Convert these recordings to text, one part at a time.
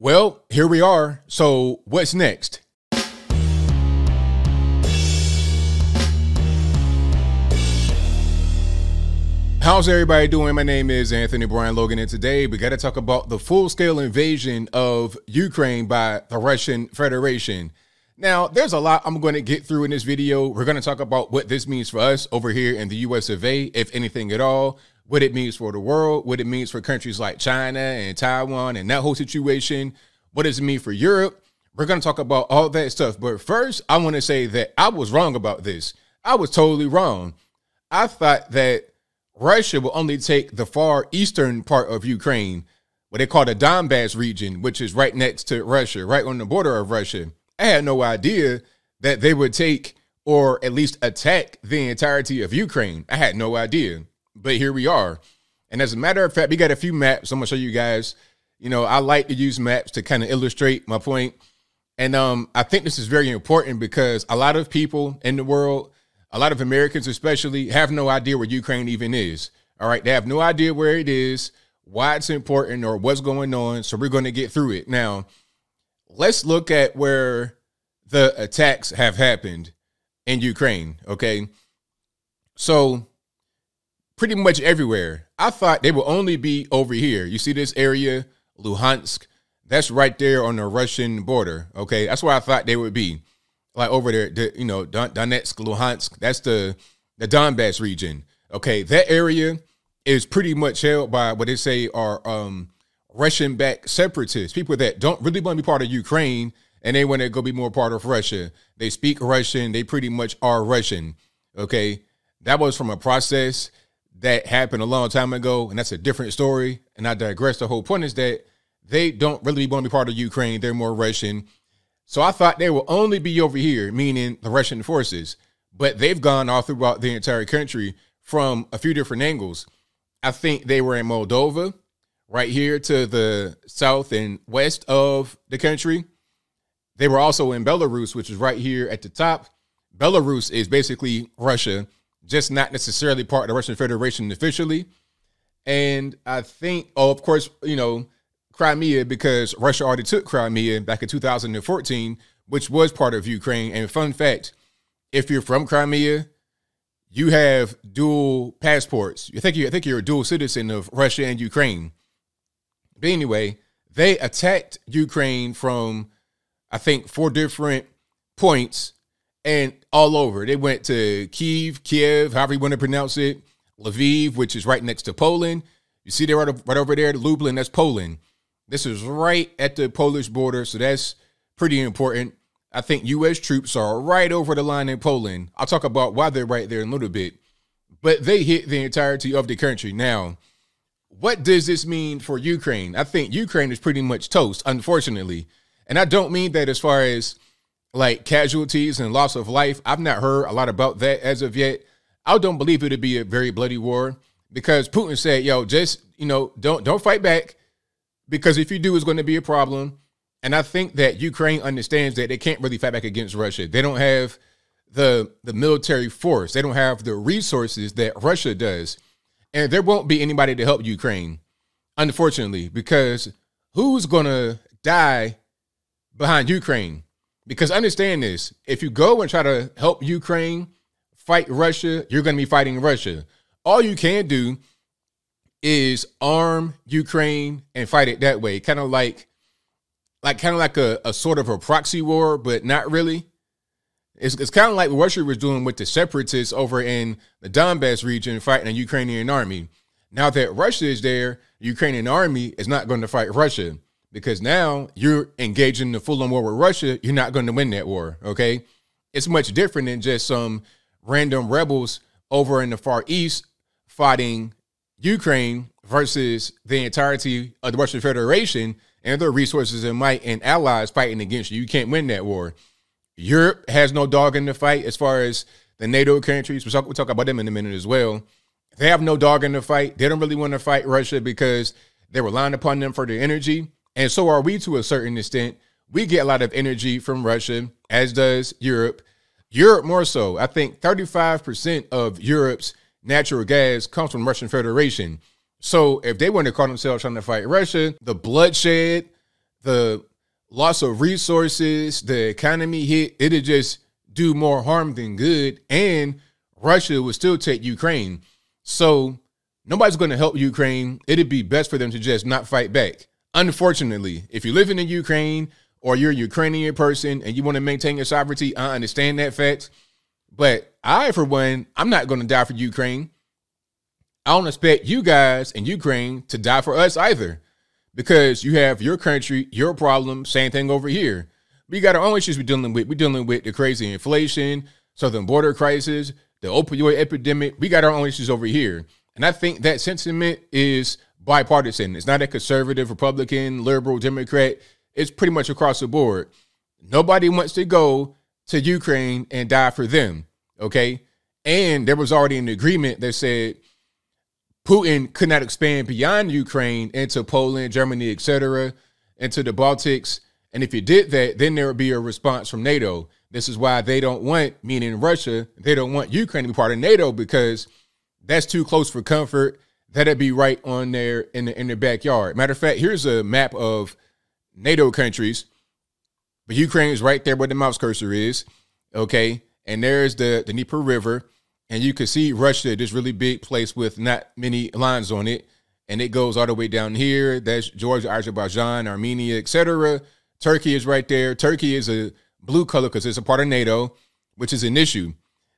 Well, here we are. So what's next? How's everybody doing? My name is Anthony Brian Logan, and today we got to talk about the full-scale invasion of Ukraine by the Russian Federation. Now, there's a lot I'm going to get through in this video. We're going to talk about what this means for us over here in the US of A, if anything at all, what it means for the world, what it means for countries like China and Taiwan and that whole situation. What does it mean for Europe? We're going to talk about all that stuff. But first, I want to say that I was wrong about this. I was totally wrong. I thought that Russia will only take the far eastern part of Ukraine, what they call the Donbass region, which is right next to Russia, right on the border of Russia. I had no idea that they would take or at least attack the entirety of Ukraine. I had no idea, but here we are. And as a matter of fact, we got a few maps. I'm gonna show you guys. You know, I like to use maps to kind of illustrate my point. And I think this is very important because a lot of people in the world, a lot of Americans especially, have no idea where Ukraine even is. All right, they have no idea where it is, why it's important, or what's going on. So we're going to get through it. Now, let's look at where the attacks have happened in Ukraine, okay? So pretty much everywhere. I thought they would only be over here. You see this area, Luhansk? That's right there on the Russian border, okay? That's where I thought they would be. Like over there, you know, Donetsk, Luhansk, that's the Donbass region. Okay, that area is pretty much held by what they say are Russian-backed separatists, people that don't really want to be part of Ukraine and they want to go be more part of Russia. They speak Russian. They pretty much are Russian. Okay, that was from a process that happened a long time ago, and that's a different story. And I digress. The whole point is that they don't really want to be part of Ukraine. They're more Russian. So I thought they will only be over here, meaning the Russian forces, but they've gone all throughout the entire country from a few different angles. I think they were in Moldova, right here to the south and west of the country. They were also in Belarus, which is right here at the top. Belarus is basically Russia, just not necessarily part of the Russian Federation officially. And I think, oh, of course, you know, Crimea, because Russia already took Crimea back in 2014, which was part of Ukraine. And fun fact, if you're from Crimea, you have dual passports. I think you're a dual citizen of Russia and Ukraine. But anyway, they attacked Ukraine from, I think, 4 different points and all over. They went to Kiev, however you want to pronounce it, Lviv, which is right next to Poland. You see there right over there, Lublin, that's Poland. This is right at the Polish border, so that's pretty important. I think U.S. troops are right over the line in Poland. I'll talk about why they're right there in a little bit. But they hit the entirety of the country. Now, what does this mean for Ukraine? I think Ukraine is pretty much toast, unfortunately. And I don't mean that as far as like casualties and loss of life. I've not heard a lot about that as of yet. I don't believe it'll be a very bloody war because Putin said, yo, just, you know, don't fight back. Because if you do, it's going to be a problem. And I think that Ukraine understands that they can't really fight back against Russia. They don't have the military force. They don't have the resources that Russia does. And there won't be anybody to help Ukraine, unfortunately, because who's going to die behind Ukraine? Because understand this, if you go and try to help Ukraine fight Russia, you're going to be fighting Russia. All you can do is arm Ukraine and fight it that way. Kind of like a sort of a proxy war, but not really. It's kind of like what Russia was doing with the separatists over in the Donbass region fighting a Ukrainian army. Now that Russia is there, the Ukrainian army is not going to fight Russia because now you're engaging in the full-on war with Russia. You're not going to win that war, okay? It's much different than just some random rebels over in the Far East fighting Ukraine versus the entirety of the Russian Federation and their resources and might and allies fighting against you. You can't win that war. Europe has no dog in the fight as far as the NATO countries. We'll talk about them in a minute as well. They have no dog in the fight. They don't really want to fight Russia because they're relying upon them for their energy. And so are we to a certain extent. We get a lot of energy from Russia, as does Europe. Europe more so. I think 35% of Europe's natural gas comes from the Russian Federation. So if they want to call themselves trying to fight Russia, the bloodshed, the loss of resources, the economy hit, it'd just do more harm than good. And Russia would still take Ukraine. So nobody's going to help Ukraine. It'd be best for them to just not fight back. Unfortunately, if you're living in Ukraine or you're a Ukrainian person and you want to maintain your sovereignty, I understand that fact. But I, for one, I'm not going to die for Ukraine. I don't expect you guys in Ukraine to die for us either, because you have your country, your problem, same thing over here. We got our own issues we're dealing with. We're dealing with the crazy inflation, southern border crisis, the opioid epidemic. We got our own issues over here. And I think that sentiment is bipartisan. It's not a conservative, Republican, liberal, Democrat. It's pretty much across the board. Nobody wants to go to Ukraine and die for them, okay? And there was already an agreement that said Putin could not expand beyond Ukraine into Poland, Germany, etc., into the Baltics. And if he did that, then there would be a response from NATO. This is why they don't want, meaning Russia, they don't want Ukraine to be part of NATO, because that's too close for comfort. That'd be right on there in their backyard. Matter of fact, here's a map of NATO countries. But Ukraine is right there where the mouse cursor is, okay? And there's the Dnieper River. And you can see Russia, this really big place with not many lines on it. And it goes all the way down here. That's Georgia, Azerbaijan, Armenia, etc. Turkey is right there. Turkey is a blue color because it's a part of NATO, which is an issue.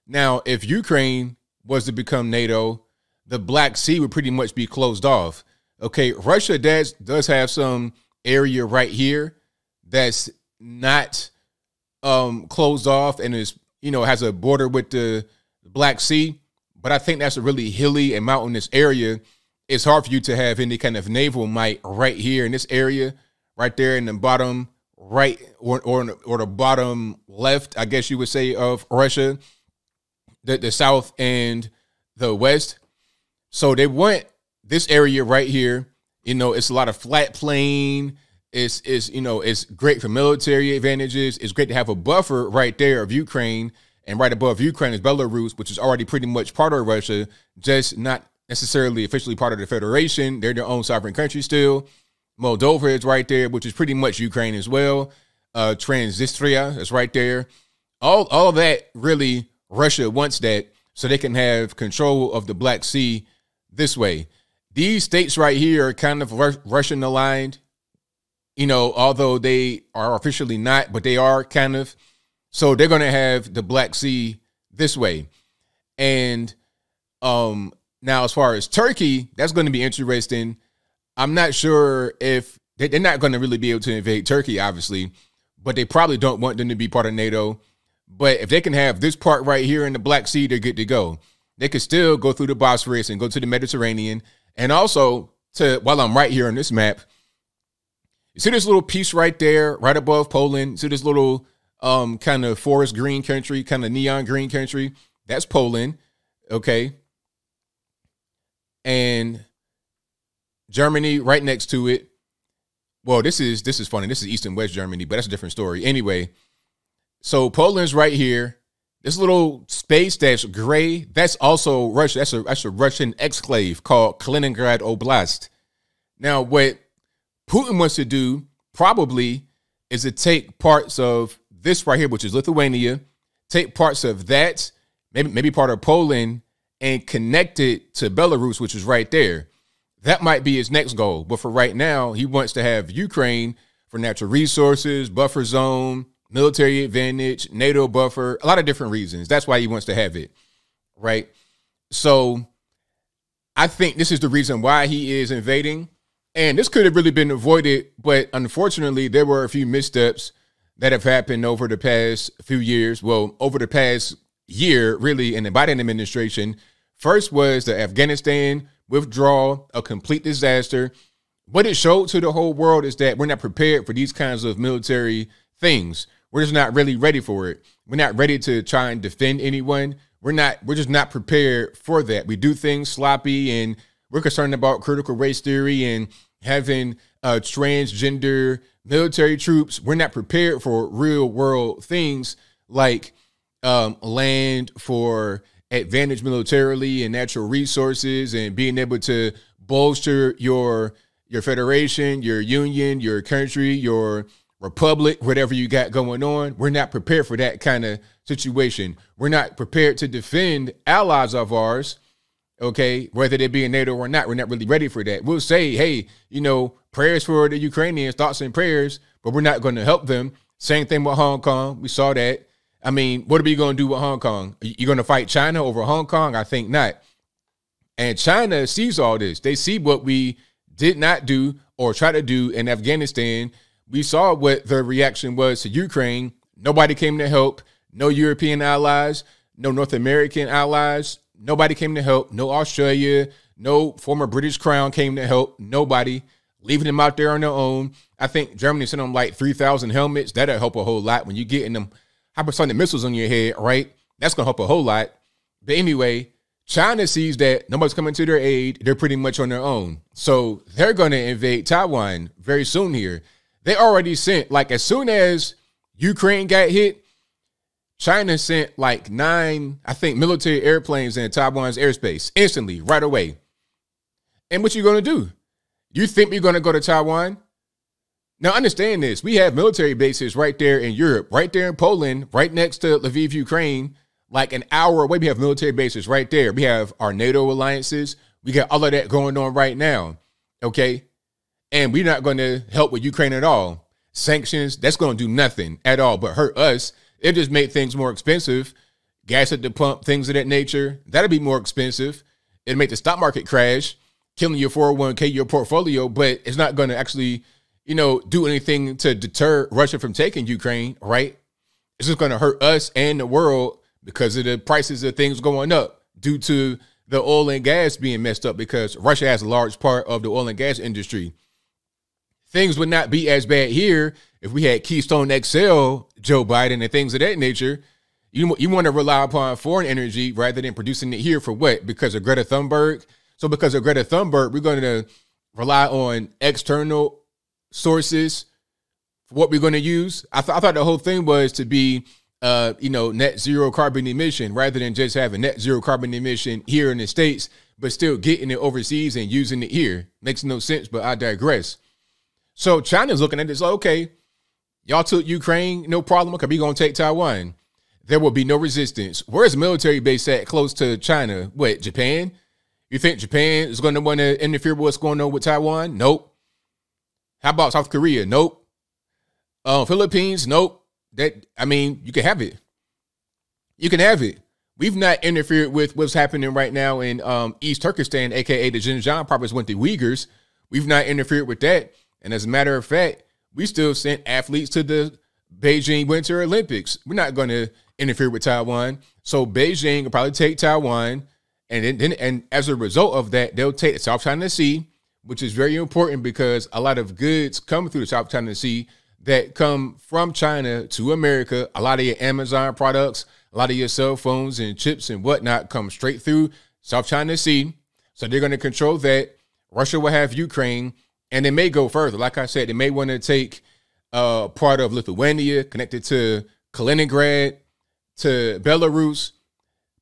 Now, if Ukraine was to become NATO, the Black Sea would pretty much be closed off. Okay, Russia does have some area right here that's not closed off and is, has a border with the Black Sea. But I think that's a really hilly and mountainous area. It's hard for you to have any kind of naval might right here in this area, right there in the bottom right or the bottom left, I guess you would say, of Russia, the south and the west. So they want this area right here. It's a lot of flat plain. It's great for military advantages. It's great to have a buffer right there of Ukraine, and right above Ukraine is Belarus, which is already pretty much part of Russia, just not necessarily officially part of the Federation. They're their own sovereign country still. Moldova is right there, which is pretty much Ukraine as well. Transnistria is right there. All of that, really, Russia wants that so they can have control of the Black Sea this way. These states right here are kind of Russian aligned, although they are officially not, but they are kind of. So they're going to have the Black Sea this way. And now as far as Turkey, that's going to be interesting. I'm not sure if they're not going to really be able to invade Turkey, obviously, but they probably don't want them to be part of NATO. But if they can have this part right here in the Black Sea, they're good to go. They could still go through the Bosphorus and go to the Mediterranean. And also, while I'm right here on this map, you see this little piece right there, right above Poland. You see this little kind of forest green country, kind of neon green country? That's Poland, okay? And Germany right next to it. Well, this is funny. This is East and West Germany, but that's a different story. Anyway, so Poland's right here. This little space that's gray, that's also Russia. That's a Russian exclave called Kaliningrad Oblast. Now, what Putin wants to do probably is to take parts of this right here, which is Lithuania, take parts of that, maybe part of Poland, and connect it to Belarus, which is right there. That might be his next goal. But for right now, he wants to have Ukraine for natural resources, buffer zone, military advantage, NATO buffer, a lot of different reasons. That's why he wants to have it, right? So I think this is the reason why he is invading. And this could have really been avoided, but unfortunately, there were a few missteps that have happened over the past few years. Well, over the past year, really, in the Biden administration. First was the Afghanistan withdrawal, a complete disaster. What it showed to the whole world is that we're not prepared for these kinds of military things. We're just not really ready for it. We're not ready to try and defend anyone. We're just not prepared for that. We do things sloppy, and we're concerned about critical race theory and having transgender military troops. We're not prepared for real world things like land for advantage militarily and natural resources and being able to bolster your your federation, your union, your country, your republic, whatever you got going on. We're not prepared for that kind of situation. We're not prepared to defend allies of ours, okay, whether they be in NATO or not. We're not really ready for that. We'll say, hey, you know, prayers for the Ukrainians, thoughts and prayers, but we're not going to help them. Same thing with Hong Kong. We saw that. I mean, what are we going to do with Hong Kong? You're going to fight China over Hong Kong? I think not. And China sees all this. They see what we did not do or try to do in Afghanistan. We saw what the reaction was to Ukraine. Nobody came to help. No European allies, no North American allies. Nobody came to help. No Australia, no former British crown came to help. Nobody. Leaving them out there on their own. I think Germany sent them like 3,000 helmets. That'll help a whole lot when you're getting them hypersonic missiles on your head, right? That's going to help a whole lot. But anyway, China sees that nobody's coming to their aid. They're pretty much on their own. So they're going to invade Taiwan very soon here. They already sent, like as soon as Ukraine got hit, China sent like 9, I think, military airplanes in Taiwan's airspace instantly, right away. And what you going to do? You think we're going to go to Taiwan? Now, understand this. We have military bases right there in Europe, right there in Poland, right next to Lviv, Ukraine, like an hour away. We have military bases right there. We have our NATO alliances. We got all of that going on right now, okay? And we're not going to help with Ukraine at all. Sanctions, that's going to do nothing at all but hurt us. It just make things more expensive. Gas at the pump, things of that nature, that'll be more expensive. It'll make the stock market crash, killing your 401k, your portfolio, but it's not going to actually, you know, do anything to deter Russia from taking Ukraine, right? It's just going to hurt us and the world because of the prices of things going up due to the oil and gas being messed up because Russia has a large part of the oil and gas industry. Things would not be as bad here if we had Keystone XL, Joe Biden, and things of that nature. You want to rely upon foreign energy rather than producing it here for what? Because of Greta Thunberg? So because of Greta Thunberg, we're going to rely on external sources for what we're going to use. I thought the whole thing was to be, you know, net zero carbon emission rather than just having net zero carbon emission here in the States, but still getting it overseas and using it here. Makes no sense, but I digress. So China's looking at this like, okay, y'all took Ukraine, no problem. Okay, we going to take Taiwan. There will be no resistance. Where's the military base at close to China? What, Japan? You think Japan is going to want to interfere with what's going on with Taiwan? Nope. How about South Korea? Nope. Philippines? Nope. I mean, you can have it. You can have it. We've not interfered with what's happening right now in East Turkestan, aka the Xinjiang province with the Uyghurs. We've not interfered with that. And as a matter of fact, we still sent athletes to the Beijing Winter Olympics. We're not going to interfere with Taiwan. So Beijing will probably take Taiwan. And as a result of that, they'll take the South China Sea, which is very important because a lot of goods come through the South China Sea that come from China to America. A lot of your Amazon products, a lot of your cell phones and chips and whatnot come straight through South China Sea. So they're going to control that. Russia will have Ukraine. And they may go further. Like I said, they may want to take part of Lithuania, connected to Kaliningrad, to Belarus,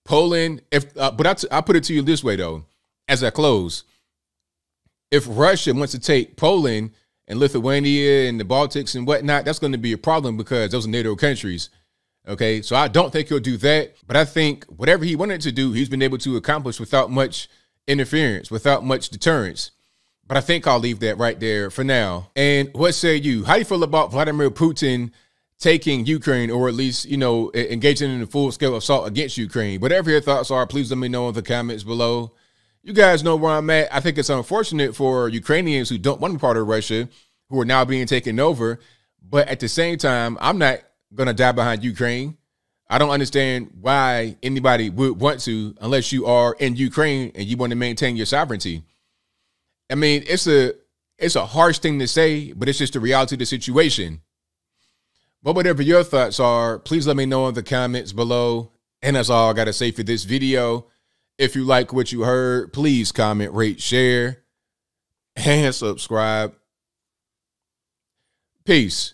Poland. But I'll put it to you this way, though, as I close. If Russia wants to take Poland and Lithuania and the Baltics and whatnot, that's going to be a problem because those are NATO countries. Okay, so I don't think he'll do that. But I think whatever he wanted to do, he's been able to accomplish without much interference, without much deterrence. But I think I'll leave that right there for now. And what say you? How do you feel about Vladimir Putin taking Ukraine, or at least, you know, engaging in a full-scale assault against Ukraine? Whatever your thoughts are, please let me know in the comments below. You guys know where I'm at. I think it's unfortunate for Ukrainians who don't want to be part of Russia, who are now being taken over. But at the same time, I'm not going to die behind Ukraine. I don't understand why anybody would want to unless you are in Ukraine and you want to maintain your sovereignty. I mean, it's a harsh thing to say, but it's just the reality of the situation. But whatever your thoughts are, please let me know in the comments below. And that's all I got to say for this video. If you like what you heard, please comment, rate, share, and subscribe. Peace.